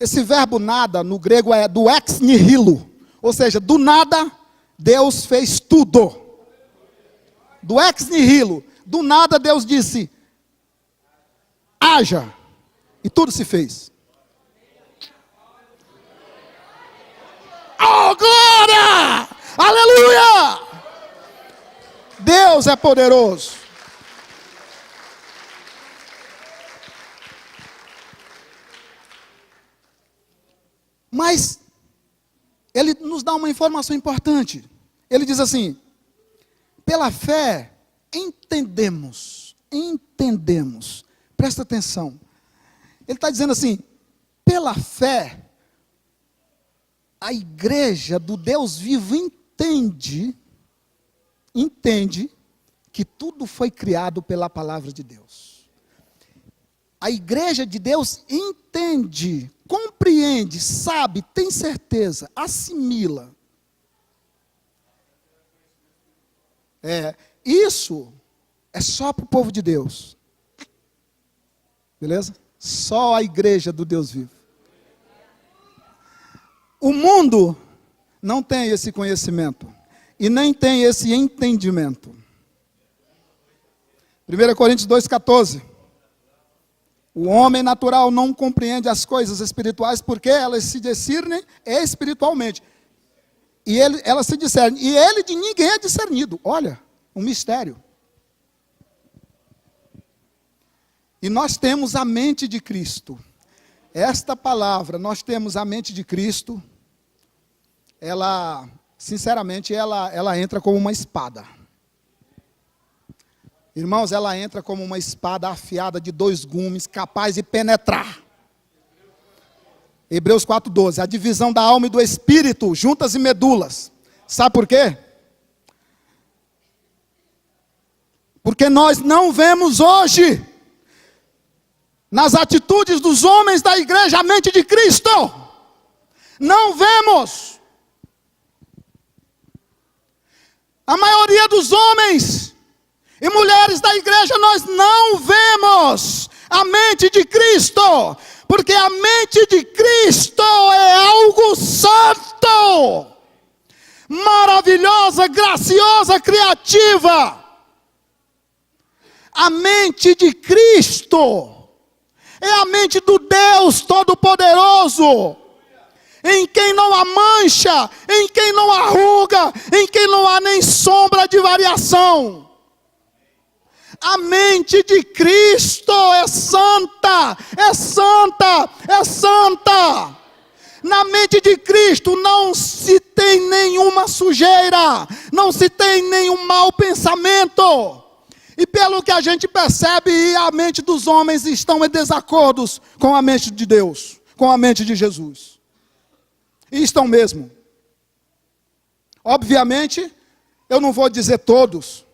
Esse verbo nada, no grego, é do ex nihilo. Ou seja, do nada, Deus fez tudo. Do ex nihilo. Do nada, Deus disse, haja. E tudo se fez. Oh, glória! Aleluia! Deus é poderoso. Mas ele nos dá uma informação importante. Ele diz assim, pela fé entendemos, presta atenção. Ele está dizendo assim, pela fé, a igreja do Deus vivo entende que tudo foi criado pela palavra de Deus. A igreja de Deus entende, compreende, sabe, tem certeza, assimila. Isso é só para o povo de Deus. Beleza? Só a igreja do Deus vivo. O mundo não tem esse conhecimento e nem tem esse entendimento. 1 Coríntios 2,14. O homem natural não compreende as coisas espirituais porque elas se discernem espiritualmente. E elas se discernem. E ele de ninguém é discernido. Olha, um mistério. E nós temos a mente de Cristo. Esta palavra, nós temos a mente de Cristo. Ela, sinceramente, ela entra como uma espada. Irmãos, ela entra como uma espada afiada de 2 gumes, capaz de penetrar. Hebreus 4,12, a divisão da alma e do espírito, juntas e medulas. Sabe por quê? Porque nós não vemos hoje, nas atitudes dos homens da igreja, a mente de Cristo. Não vemos. A maioria dos homens e mulheres da igreja, nós não vemos a mente de Cristo. Porque a mente de Cristo é algo santo, maravilhosa, graciosa, criativa. A mente de Cristo é a mente do Deus Todo-Poderoso, em quem não há mancha, em quem não há ruga, em quem não há nem sombra de variação. A mente de Cristo é santa, é santa, é santa. Na mente de Cristo não se tem nenhuma sujeira, não se tem nenhum mau pensamento. E pelo que a gente percebe, a mente dos homens estão em desacordos com a mente de Deus, com a mente de Jesus. E estão mesmo. Obviamente, eu não vou dizer todos.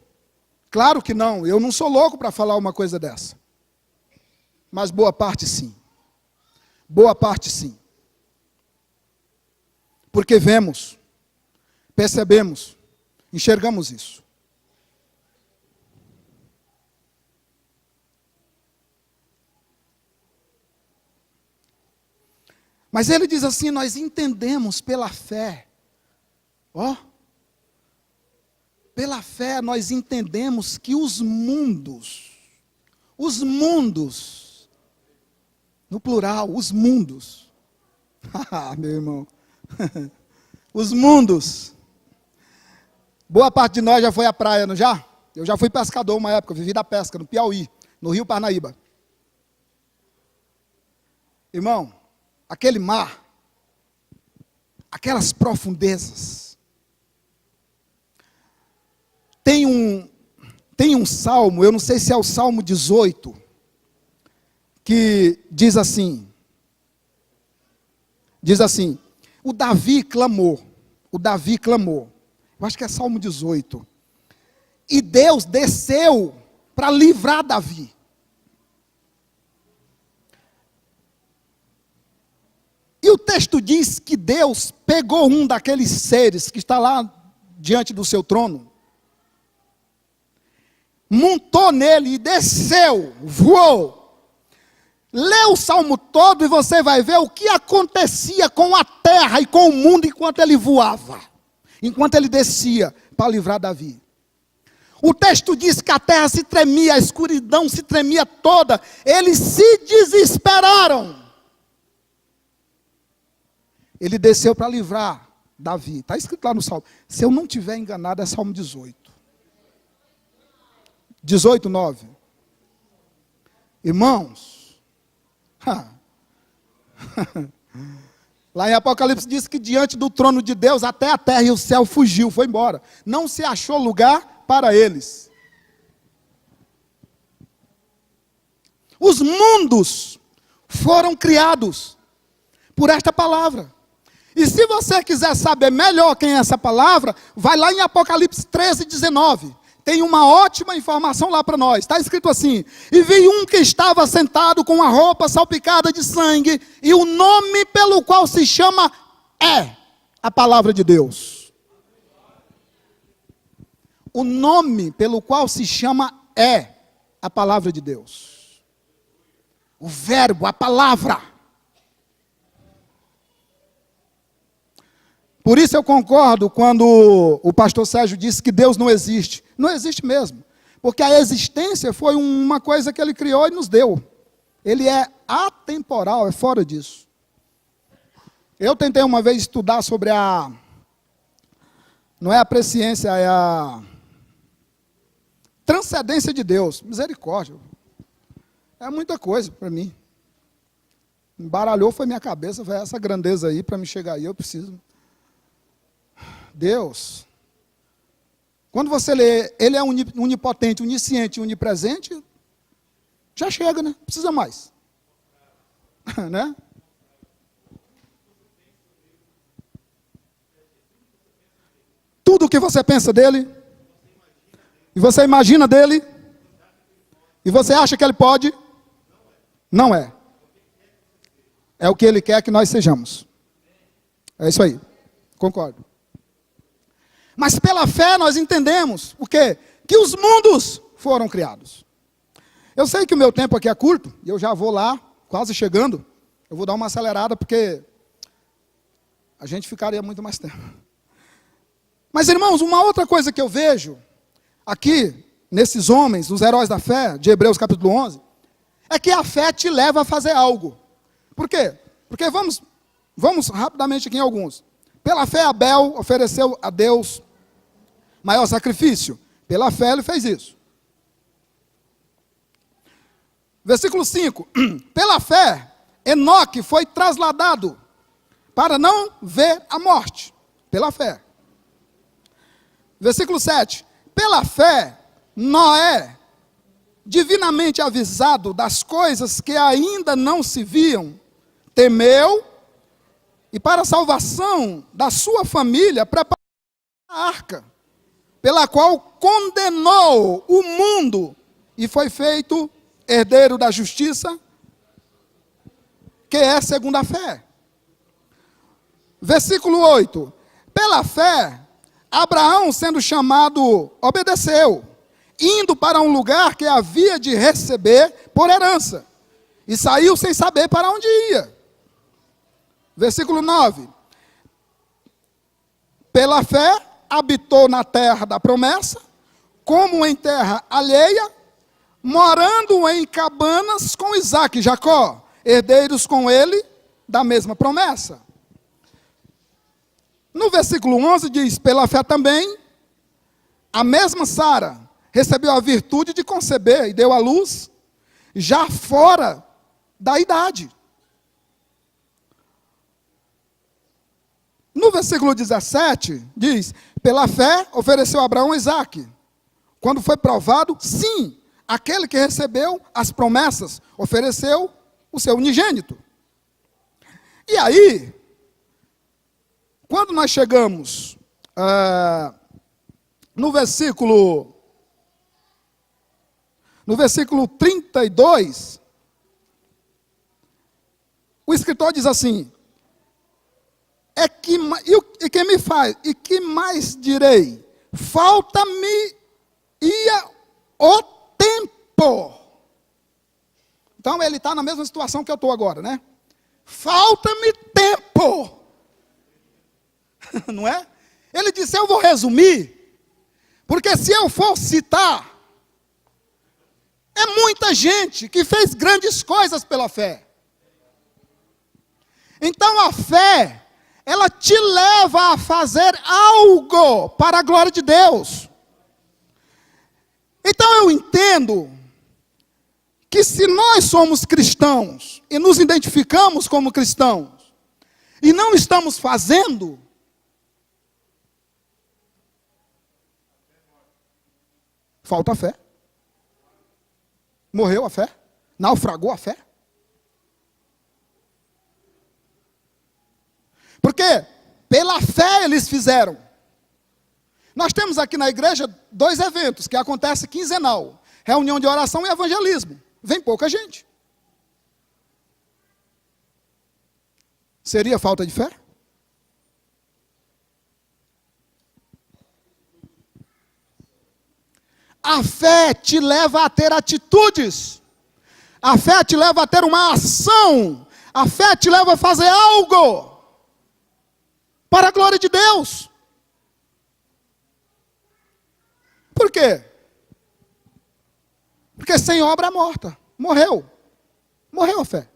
Claro que não, eu não sou louco para falar uma coisa dessa. Mas boa parte sim. Boa parte sim. Porque vemos, percebemos, enxergamos isso. Mas ele diz assim, nós entendemos pela fé. Pela fé nós entendemos que os mundos, no plural, os mundos, meu irmão, os mundos, boa parte de nós já foi à praia, não já? Eu já fui pescador uma época, vivi da pesca, no Piauí, no Rio Parnaíba. Irmão, aquele mar, aquelas profundezas, tem um salmo, eu não sei se é o Salmo 18, que diz assim, o Davi clamou, eu acho que é Salmo 18, e Deus desceu para livrar Davi. E o texto diz que Deus pegou um daqueles seres que está lá diante do seu trono, montou nele e desceu, voou. Lê o salmo todo e você vai ver o que acontecia com a terra e com o mundo enquanto ele voava, enquanto ele descia para livrar Davi. O texto diz que a terra se tremia, a escuridão se tremia toda, eles se desesperaram. Ele desceu para livrar Davi. Está escrito lá no salmo. Se eu não estiver enganado, é Salmo 18. 18:9. Irmãos, lá em Apocalipse diz que diante do trono de Deus, até a terra e o céu fugiu, foi embora. Não se achou lugar para eles. Os mundos foram criados por esta palavra. E se você quiser saber melhor quem é essa palavra, vai lá em Apocalipse 13:19. Tem uma ótima informação lá para nós. Está escrito assim: e vi um que estava sentado com a roupa salpicada de sangue, e o nome pelo qual se chama é a palavra de Deus. O nome pelo qual se chama é a palavra de Deus. O verbo, a palavra. Por isso eu concordo quando o pastor Sérgio disse que Deus não existe. Não existe mesmo. Porque a existência foi uma coisa que ele criou e nos deu. Ele é atemporal, é fora disso. Eu tentei uma vez estudar sobre não é a presciência, é a transcendência de Deus. Misericórdia. É muita coisa para mim. Embaralhou foi minha cabeça, foi essa grandeza aí, para me chegar aí, eu preciso. Deus, quando você lê, ele é onipotente, onisciente, onipresente, já chega, né? Não precisa mais. Né? Tudo o que você pensa dele, e você imagina dele, e você acha que ele pode, não é. É o que ele quer que nós sejamos. É isso aí. Concordo. Mas pela fé nós entendemos o quê? Que os mundos foram criados. Eu sei que o meu tempo aqui é curto, e eu já vou lá, quase chegando. Eu vou dar uma acelerada, porque a gente ficaria muito mais tempo. Mas, irmãos, uma outra coisa que eu vejo aqui, nesses homens, os heróis da fé, de Hebreus capítulo 11, é que a fé te leva a fazer algo. Por quê? Porque vamos rapidamente aqui em alguns. Pela fé, Abel ofereceu a Deus maior sacrifício. Pela fé, ele fez isso. Versículo 5. Pela fé, Enoque foi trasladado para não ver a morte. Pela fé. Versículo 7. Pela fé, Noé, divinamente avisado das coisas que ainda não se viam, temeu, e para a salvação da sua família, preparou a arca, pela qual condenou o mundo, e foi feito herdeiro da justiça, que é segundo a fé. Versículo 8. Pela fé, Abraão, sendo chamado, obedeceu, indo para um lugar que havia de receber por herança, e saiu sem saber para onde ia. Versículo 9. Pela fé, habitou na terra da promessa, como em terra alheia, morando em cabanas com Isaque e Jacó, herdeiros com ele da mesma promessa. No versículo 11 diz, pela fé também, a mesma Sara recebeu a virtude de conceber e deu à luz, já fora da idade. No versículo 17, diz, pela fé ofereceu Abraão Isaque. Quando foi provado, sim, aquele que recebeu as promessas, ofereceu o seu unigênito. E aí, quando nós chegamos no versículo 32, o escritor diz assim, e que me faz, e que mais direi? Falta-me o tempo. Então ele está na mesma situação que eu estou agora, né? Falta-me tempo. Não é? Ele disse, eu vou resumir, porque se eu for citar, é muita gente que fez grandes coisas pela fé. Então a fé, ela te leva a fazer algo para a glória de Deus. Então eu entendo que se nós somos cristãos e nos identificamos como cristãos e não estamos fazendo, falta fé. Morreu a fé? Naufragou a fé? Porque pela fé eles fizeram. Nós temos aqui na igreja 2 eventos que acontecem quinzenal. Reunião de oração e evangelismo. Vem pouca gente. Seria falta de fé? A fé te leva a ter atitudes. A fé te leva a ter uma ação. A fé te leva a fazer algo para a glória de Deus. Por quê? Porque sem obra é morta. Morreu. Morreu a fé.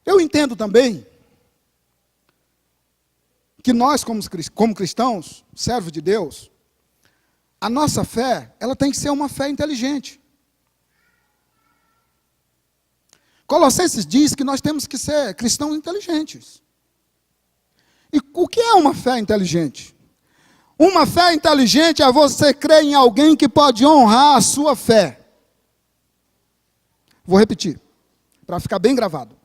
Eu entendo também que nós, como cristãos, servos de Deus, a nossa fé, ela tem que ser uma fé inteligente. Colossenses diz que nós temos que ser cristãos inteligentes. E o que é uma fé inteligente? Uma fé inteligente é você crer em alguém que pode honrar a sua fé. Vou repetir, para ficar bem gravado.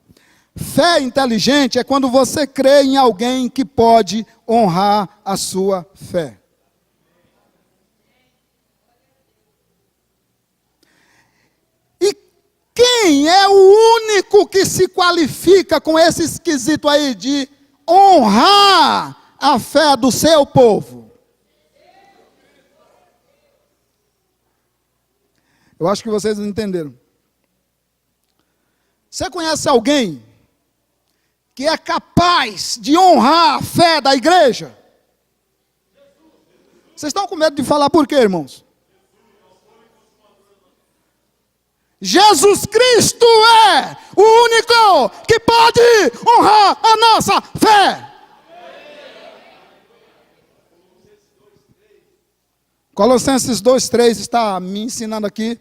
Fé inteligente é quando você crê em alguém que pode honrar a sua fé. E quem é o único que se qualifica com esse esquisito aí de honrar a fé do seu povo? Eu acho que vocês não entenderam. Você conhece alguém que é capaz de honrar a fé da igreja? Vocês estão com medo de falar por quê, irmãos? Jesus Cristo é o único que pode honrar a nossa fé. Colossenses 2:3 está me ensinando aqui.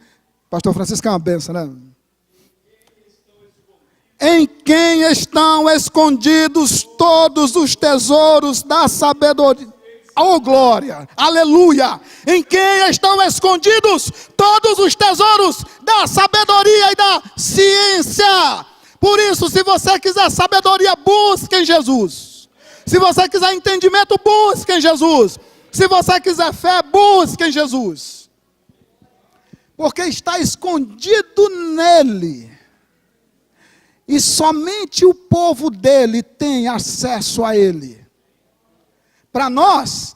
Pastor Francisco é uma benção, né? Em quem estão escondidos todos os tesouros da sabedoria. Oh, glória, aleluia. Em quem estão escondidos todos os tesouros da sabedoria e da ciência. Por isso, se você quiser sabedoria, busque em Jesus. Se você quiser entendimento, busque em Jesus. Se você quiser fé, busque em Jesus. Porque está escondido nele. E somente o povo dele tem acesso a ele. Para nós,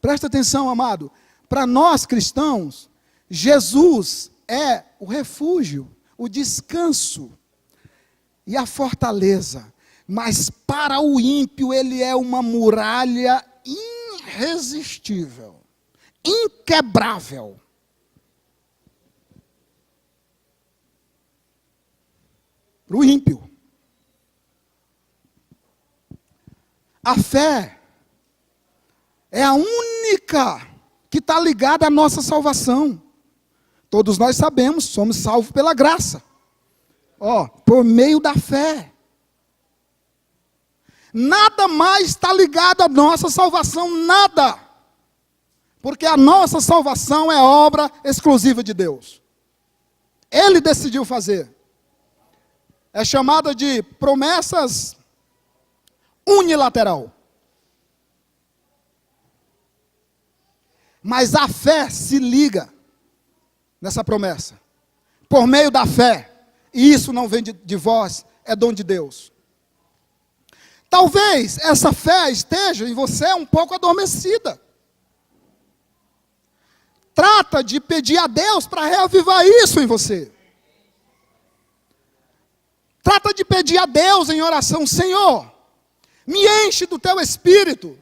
presta atenção, amado. Para nós cristãos, Jesus é o refúgio, o descanso e a fortaleza. Mas para o ímpio ele é uma muralha irresistível, inquebrável. Para o ímpio. A fé é a única que está ligada à nossa salvação. Todos nós sabemos, somos salvos pela graça. Por meio da fé. Nada mais está ligado à nossa salvação, nada. Porque a nossa salvação é obra exclusiva de Deus. Ele decidiu fazer. É chamada de promessas unilateral. Mas a fé se liga nessa promessa. Por meio da fé. E isso não vem de vós, é dom de Deus. Talvez essa fé esteja em você um pouco adormecida. Trata de pedir a Deus para reavivar isso em você. Trata de pedir a Deus em oração: Senhor, me enche do teu espírito.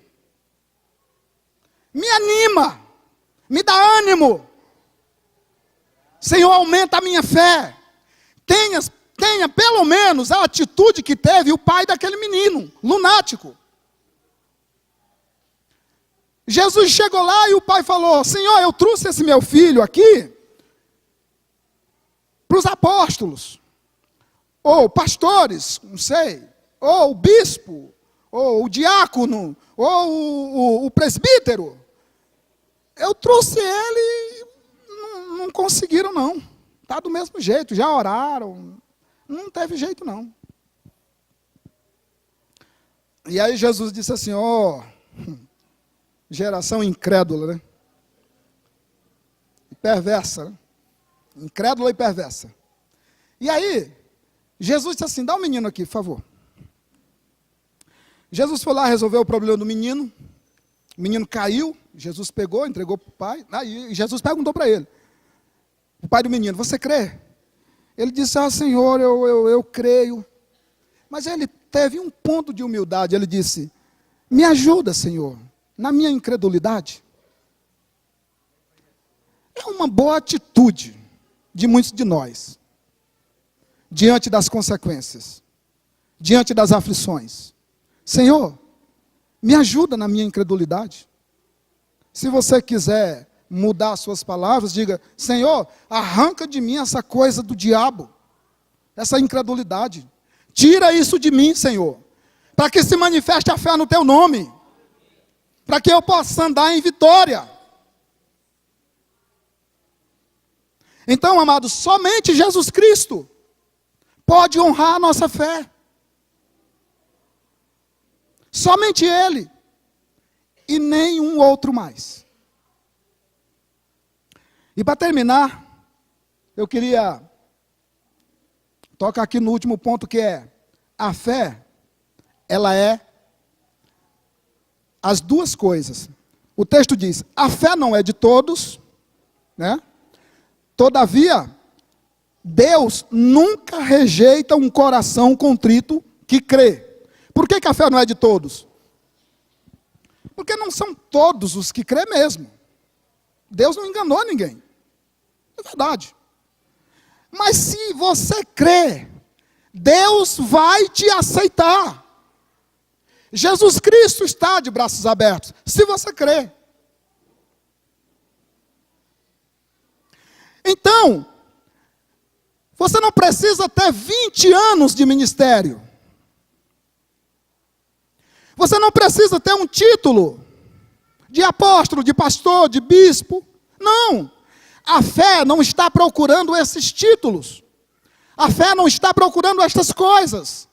Me anima. Me dá ânimo. Senhor, aumenta a minha fé. Tenha pelo menos a atitude que teve o pai daquele menino, lunático. Jesus chegou lá e o pai falou: Senhor, eu trouxe esse meu filho aqui para os apóstolos, ou pastores, não sei, ou o bispo, ou o diácono, ou o presbítero. Eu trouxe ele e não conseguiram não. Está do mesmo jeito, já oraram. Não teve jeito, não. E aí Jesus disse assim, ó, geração incrédula, né? E perversa, né? Incrédula e perversa. E aí, Jesus disse assim, dá um menino aqui, por favor. Jesus foi lá, resolveu o problema do menino. O menino caiu, Jesus pegou, entregou para o pai. Aí Jesus perguntou para ele, o pai do menino, você crê? Ele disse, Senhor, eu creio. Mas ele teve um ponto de humildade, ele disse, me ajuda, Senhor, na minha incredulidade. É uma boa atitude de muitos de nós, diante das consequências, diante das aflições. Senhor, me ajuda na minha incredulidade. Se você quiser mudar as suas palavras, diga, Senhor, arranca de mim essa coisa do diabo, essa incredulidade. Tira isso de mim, Senhor, para que se manifeste a fé no teu nome, para que eu possa andar em vitória. Então, amados, somente Jesus Cristo pode honrar a nossa fé. Somente Ele. E nenhum outro mais. E para terminar, eu queria tocar aqui no último ponto, que é a fé, ela é as duas coisas. O texto diz, a fé não é de todos, né? Todavia, Deus nunca rejeita um coração contrito que crê. Por que a fé não é de todos? Porque não são todos os que crê mesmo. Deus não enganou ninguém. É verdade. Mas se você crê, Deus vai te aceitar. Jesus Cristo está de braços abertos, se você crê. Então, você não precisa ter 20 anos de ministério. Você não precisa ter um título de apóstolo, de pastor, de bispo. Não. A fé não está procurando esses títulos. A fé não está procurando estas coisas.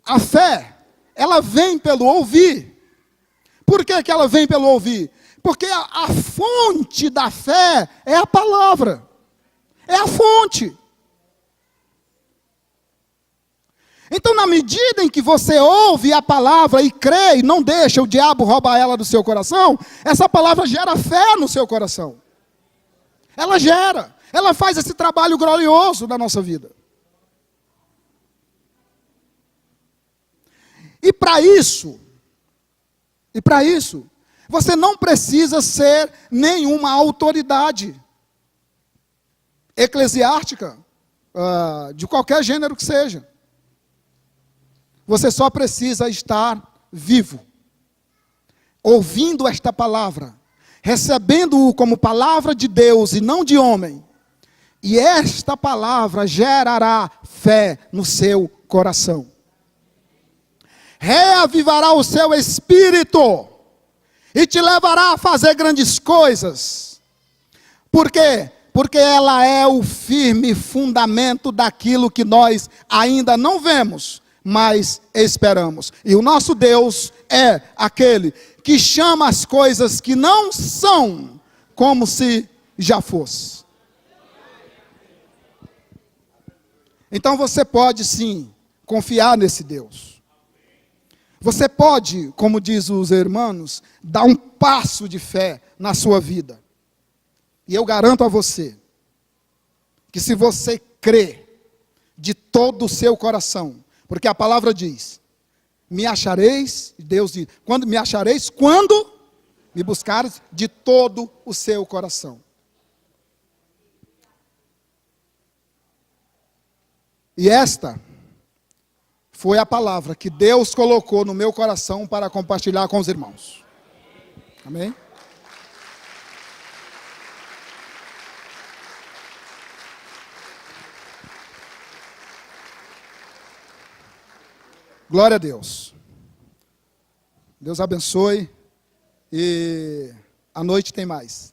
A fé, ela vem pelo ouvir. Por que ela vem pelo ouvir? Porque a fonte da fé é a palavra. É a fonte. Então, na medida em que você ouve a palavra e crê, e não deixa o diabo roubar ela do seu coração, essa palavra gera fé no seu coração. Ela gera. Ela faz esse trabalho glorioso na nossa vida. E para isso, você não precisa ser nenhuma autoridade eclesiástica, de qualquer gênero que seja. Você só precisa estar vivo, ouvindo esta palavra, recebendo-o como palavra de Deus e não de homem. E esta palavra gerará fé no seu coração. Reavivará o seu espírito e te levará a fazer grandes coisas. Por quê? Porque ela é o firme fundamento daquilo que nós ainda não vemos, mas esperamos. E o nosso Deus é aquele que chama as coisas que não são como se já fosse. Então você pode sim confiar nesse Deus. Você pode, como diz os irmãos, dar um passo de fé na sua vida. E eu garanto a você, que se você crê de todo o seu coração, porque a palavra diz, me achareis, Deus diz, quando me achareis, quando me buscares de todo o seu coração. E esta foi a palavra que Deus colocou no meu coração para compartilhar com os irmãos. Amém? Glória a Deus. Deus abençoe. E à noite tem mais.